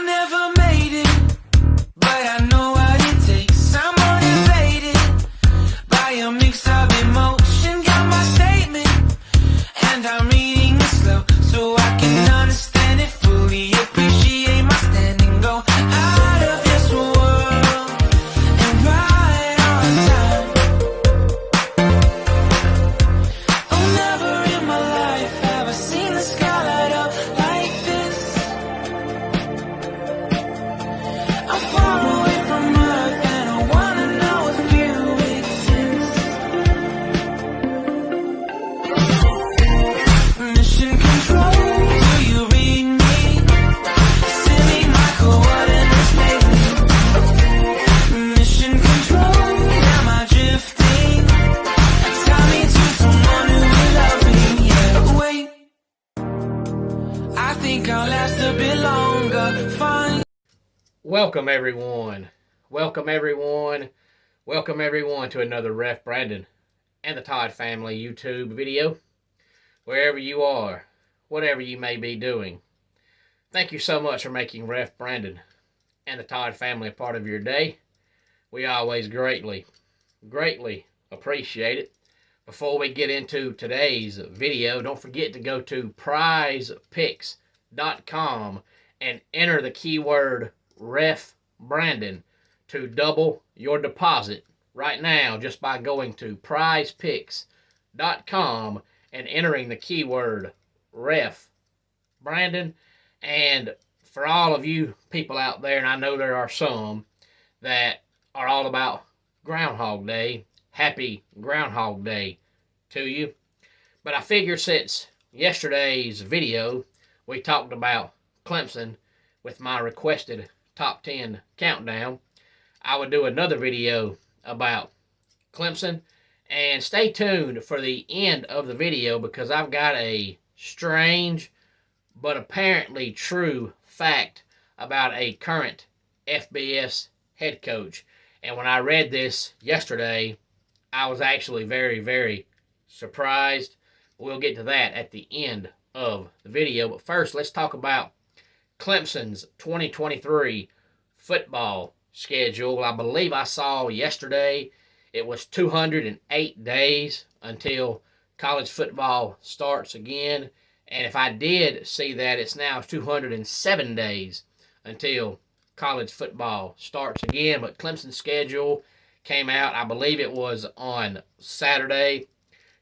never made it, but I know what it takes. I'm motivated by a mix of emotion. Got my statement, and I'm reading it slow so I can understand it fully. Appreciate my standing, go out of this world and right on time. Oh, never in my life have I seen the sky light up like this. I'm far away from Earth and I wanna know if you exist. Mission control, do you read me? Send me my coordinates lately. Mission control, am I drifting? Tie me to someone who will love me, yeah. Wait, I think I'll last a bit longer. Fine. Welcome everyone. Welcome everyone. Welcome everyone to another Ref Brandon and the Todd family YouTube video. Wherever you are, whatever you may be doing, thank you so much for making Ref Brandon and the Todd family a part of your day. We always greatly appreciate it. Before we get into today's video, don't forget to go to prizepicks.com and enter the keyword Ref Brandon to double your deposit right now just by going to prizepicks.com and entering the keyword Ref Brandon. And for all of you people out there, and I know there are some that are all about Groundhog Day, happy Groundhog Day to you. But I figured since yesterday's video we talked about Clemson with my requested top 10 countdown, I would do another video about Clemson. And stay tuned for the end of the video because I've got a strange but apparently true fact about a current FBS head coach. And when I read this yesterday, I was actually very surprised. We'll get to that at the end of the video. But first, let's talk about Clemson's 2023 football schedule. I believe I saw yesterday it was 208 days until college football starts again. And if I did see that, it's now 207 days until college football starts again. But Clemson's schedule came out, I believe it was on Saturday.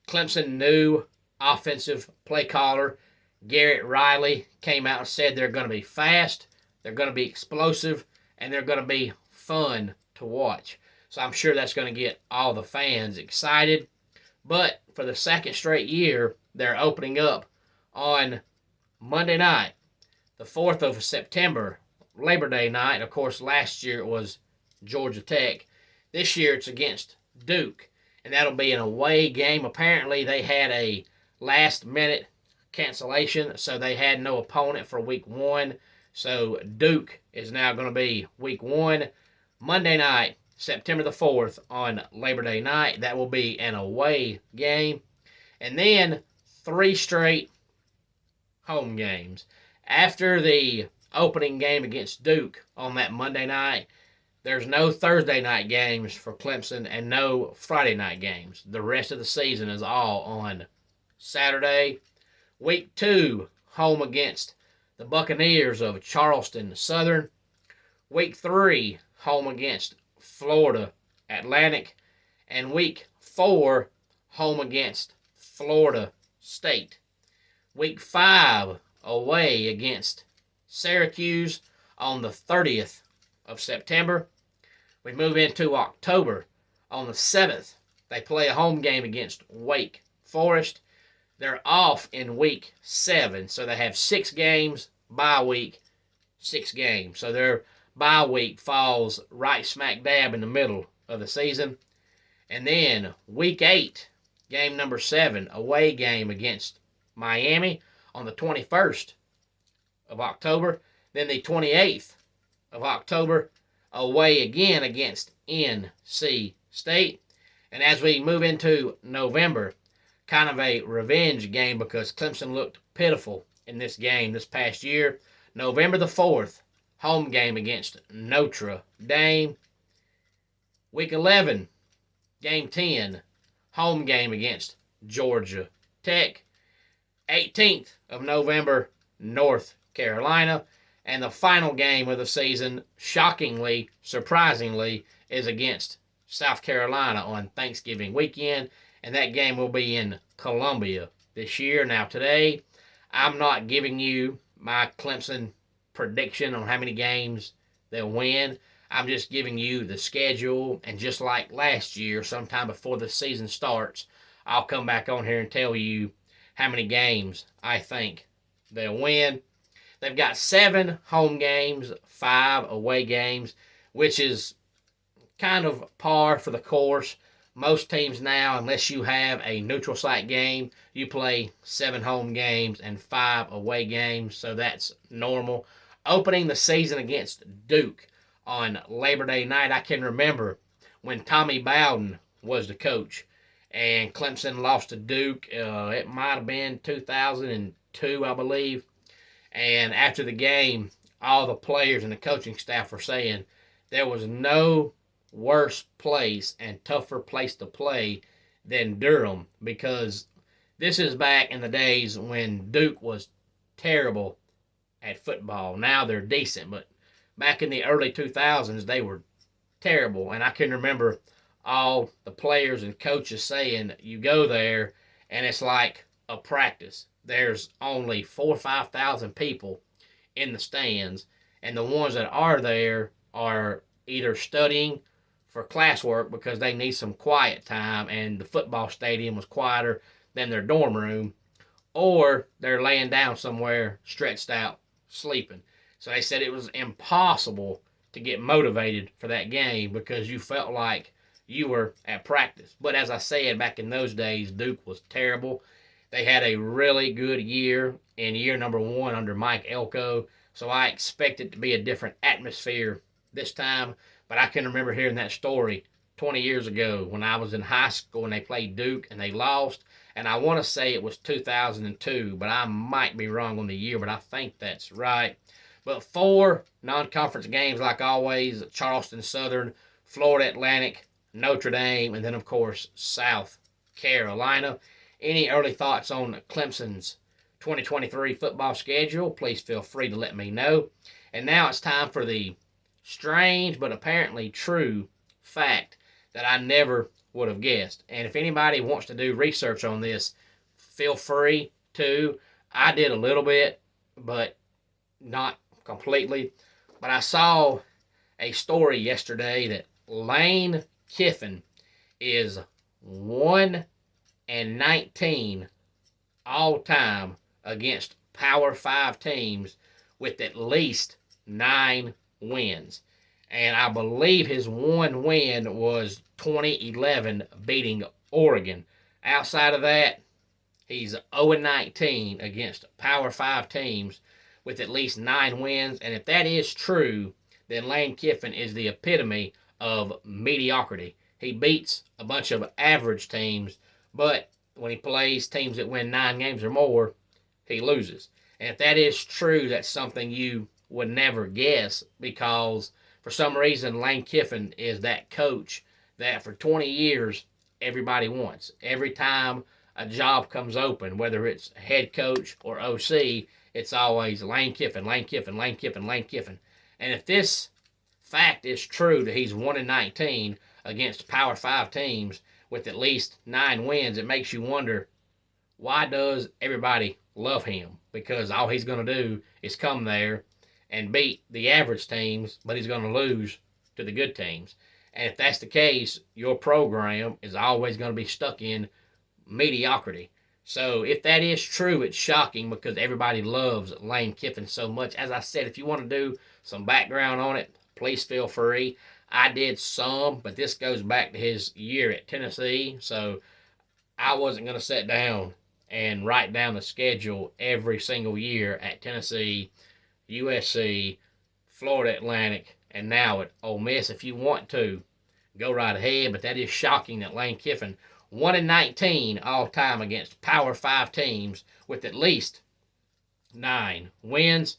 Clemson new offensive play caller Garrett Riley came out and said they're going to be fast, they're going to be explosive, and they're going to be fun to watch. So I'm sure that's going to get all the fans excited. But for the second straight year, they're opening up on Monday night, the 4th of September, Labor Day night. Of course, last year it was Georgia Tech. This year it's against Duke, and that'll be an away game. Apparently they had a last-minute cancellation, so they had no opponent for week 1. So Duke is now going to be week 1, Monday night, September the 4th on Labor Day night. That will be an away game. And then 3 straight home games. After the opening game against Duke on that Monday night, there's no Thursday night games for Clemson and no Friday night games. The rest of the season is all on Saturday. Week 2, home against the Buccaneers of Charleston Southern. Week 3, home against Florida Atlantic. And week 4, home against Florida State. Week 5, away against Syracuse on the 30th of September. We move into October. On the 7th, they play a home game against Wake Forest. They're off in week 7, so they have 6 games, bye week, 6 games. So their bye week falls right smack dab in the middle of the season. And then week 8, game number 7, away game against Miami on the 21st of October. Then the 28th of October, away again against NC State. And as we move into November, kind of a revenge game because Clemson looked pitiful in this game this past year. November the 4th, home game against Notre Dame. Week 11, game 10, home game against Georgia Tech. 18th of November, North Carolina. And the final game of the season, shockingly, surprisingly, is against South Carolina on Thanksgiving weekend. And that game will be in Columbia this year. Now, today, I'm not giving you my Clemson prediction on how many games they'll win. I'm just giving you the schedule. And just like last year, sometime before the season starts, I'll come back on here and tell you how many games I think they'll win. They've got 7 home games, 5 away games, which is kind of par for the course. Most teams now, unless you have a neutral site game, you play 7 home games and 5 away games, so that's normal. Opening the season against Duke on Labor Day night, I can remember when Tommy Bowden was the coach and Clemson lost to Duke. It might have been 2002, I believe. And after the game, all the players and the coaching staff were saying there was no worse place and tougher place to play than Durham, because this is back in the days when Duke was terrible at football. Now they're decent, but back in the early 2000s, they were terrible. And I can remember all the players and coaches saying you go there and it's like a practice. There's only 4,000 or 5,000 people in the stands, and the ones that are there are either studying for classwork because they need some quiet time and the football stadium was quieter than their dorm room, or they're laying down somewhere stretched out sleeping. So they said it was impossible to get motivated for that game because you felt like you were at practice. But as I said, back in those days, Duke was terrible. They had a really good year in year number 1 under Mike Elko, so I expect it to be a different atmosphere this time. But I can remember hearing that story 20 years ago when I was in high school and they played Duke and they lost. And I want to say it was 2002, but I might be wrong on the year, but I think that's right. But 4 non-conference games, like always: Charleston Southern, Florida Atlantic, Notre Dame, and then, of course, South Carolina. Any early thoughts on Clemson's 2023 football schedule? Please feel free to let me know. And now it's time for the strange but apparently true fact that I never would have guessed. And if anybody wants to do research on this, feel free to. I did a little bit, but not completely. But I saw a story yesterday that Lane Kiffin is 1-19 all time against Power 5 teams with at least 9 wins. And I believe his one win was 2011 beating Oregon. Outside of that, he's 0-19 against Power 5 teams with at least 9 wins. And if that is true, then Lane Kiffin is the epitome of mediocrity. He beats a bunch of average teams, but when he plays teams that win 9 games or more, he loses. And if that is true, that's something you would never guess, because for some reason Lane Kiffin is that coach that for 20 years everybody wants. Every time a job comes open, whether it's head coach or OC, it's always Lane Kiffin, Lane Kiffin, Lane Kiffin, Lane Kiffin. And if this fact is true, that he's 1-19 against Power 5 teams with at least 9 wins, it makes you wonder, why does everybody love him? Because all he's going to do is come there and beat the average teams, but he's going to lose to the good teams. And if that's the case, your program is always going to be stuck in mediocrity. So if that is true, it's shocking because everybody loves Lane Kiffin so much. As I said, if you want to do some background on it, please feel free. I did some, but this goes back to his year at Tennessee, so I wasn't going to sit down and write down the schedule every single year at Tennessee, USC, Florida Atlantic, and now at Ole Miss. If you want to, go right ahead, but that is shocking that Lane Kiffin 1-19 all time against Power 5 teams with at least 9 wins.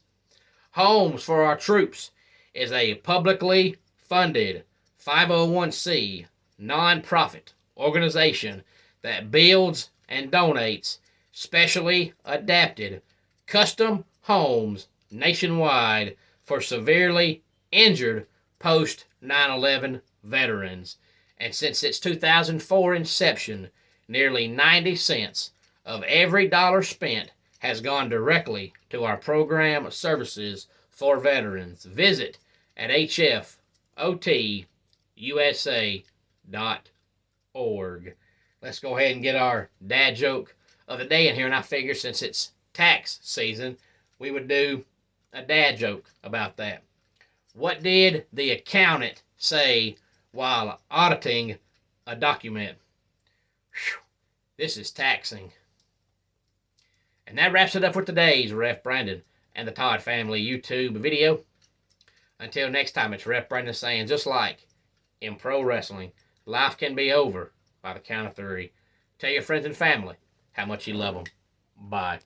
Homes for our troops is a publicly funded 501c nonprofit organization that builds and donates specially adapted custom homes nationwide for severely injured post 9/11 veterans. And since its 2004 inception, nearly 90 cents of every dollar spent has gone directly to our program services for veterans. Visit at hfotusa.org. Let's go ahead and get our dad joke of the day in here. And I figure since it's tax season, we would do a dad joke about that. What did the accountant say while auditing a document? Whew, this is taxing. And that wraps it up for today's Ref Brandon and the Todd Family YouTube video. Until next time, it's Ref Brandon saying, just like in pro wrestling, life can be over by the count of 3. Tell your friends and family how much you love them. Bye.